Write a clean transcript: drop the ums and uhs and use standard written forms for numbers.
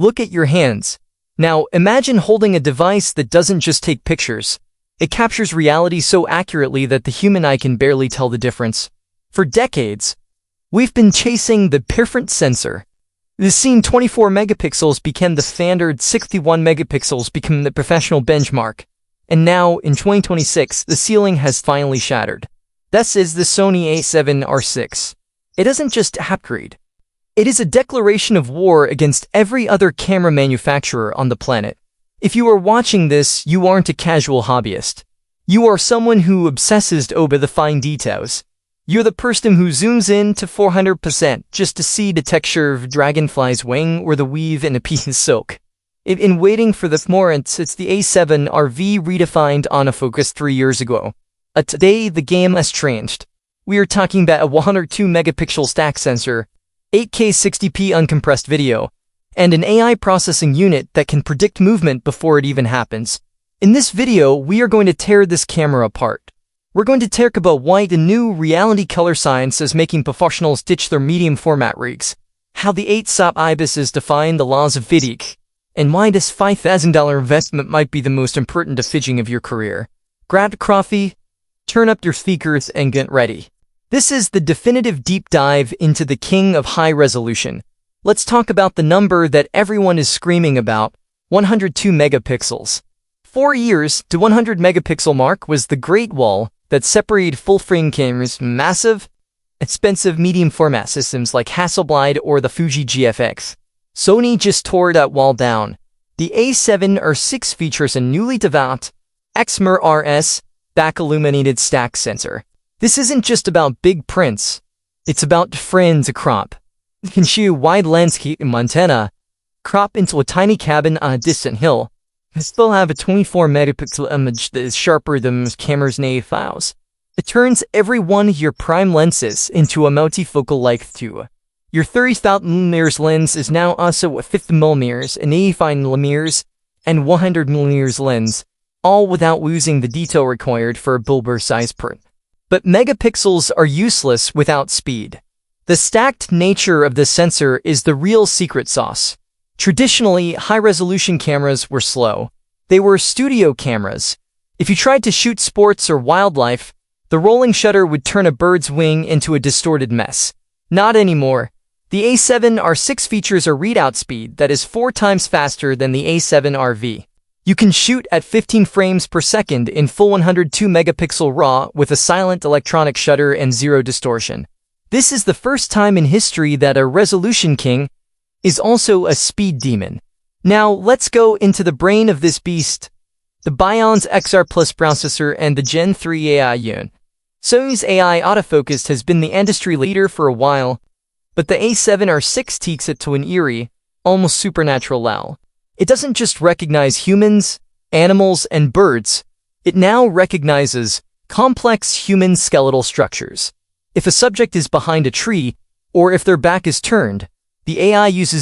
Look at your hands. Now, imagine holding a device that doesn't just take pictures. It captures reality so accurately that the human eye can barely tell the difference. For decades, we've been chasing the perfect sensor. The scene 24 megapixels became the standard, 61 megapixels became the professional benchmark. And now, in 2026, the ceiling has finally shattered. This is the Sony A7R VI. It isn't just an upgrade. It is a declaration of war against every other camera manufacturer on the planet. If you are watching this, you aren't a casual hobbyist. You are someone who obsesses over the fine details. You're the person who zooms in to 400% just to see the texture of a dragonfly's wing or the weave in a piece of silk. In waiting for the moment, it's the A7R V redefined autofocus 3 years ago. Today, the game has changed. We are talking about a 102 megapixel stack sensor, 8K 60p uncompressed video, and an AI processing unit that can predict movement before it even happens. In this video, we are going to tear this camera apart. We're going to talk about why the new reality color science is making professionals ditch their medium format rigs, how the 8-SOP ibises define the laws of VisionTech, and why this $5,000 investment might be the most important decision of your career. Grab a coffee, turn up your speakers, and get ready. This is the definitive deep dive into the king of high resolution. Let's talk about the number that everyone is screaming about, 102 megapixels. 4 years, the 100 megapixel mark was the great wall that separated full-frame cameras from massive, expensive medium format systems like Hasselblad or the Fuji GFX. Sony just tore that wall down. The A7R VI features a newly developed Mirrorless back-illuminated stack sensor. This isn't just about big prints. It's about friends to crop. You can shoot a wide landscape in Montana, crop into a tiny cabin on a distant hill, and still have a 24 megapixel image that is sharper than most cameras' native files. It turns every one of your prime lenses into a multifocal length too. Your 30,000mm lens is now also a 50mm, an 85mm, and 100mm lens, all without losing the detail required for a billboard-sized print. But megapixels are useless without speed. The stacked nature of the sensor is the real secret sauce. Traditionally, high-resolution cameras were slow. They were studio cameras. If you tried to shoot sports or wildlife, the rolling shutter would turn a bird's wing into a distorted mess. Not anymore. The A7R VI features a readout speed that is 4 times faster than the A7R V. You can shoot at 15 frames per second in full 102 megapixel RAW with a silent electronic shutter and zero distortion. This is the first time in history that a resolution king is also a speed demon. Now, let's go into the brain of this beast, the Bion's XR Plus processor and the Gen 3 AI unit. Sony's AI-autofocus has been the industry leader for a while, but the A7R VI takes it to an eerie, almost supernatural level. It doesn't just recognize humans, animals, and birds. It now recognizes complex human skeletal structures. If a subject is behind a tree, or if their back is turned, the AI uses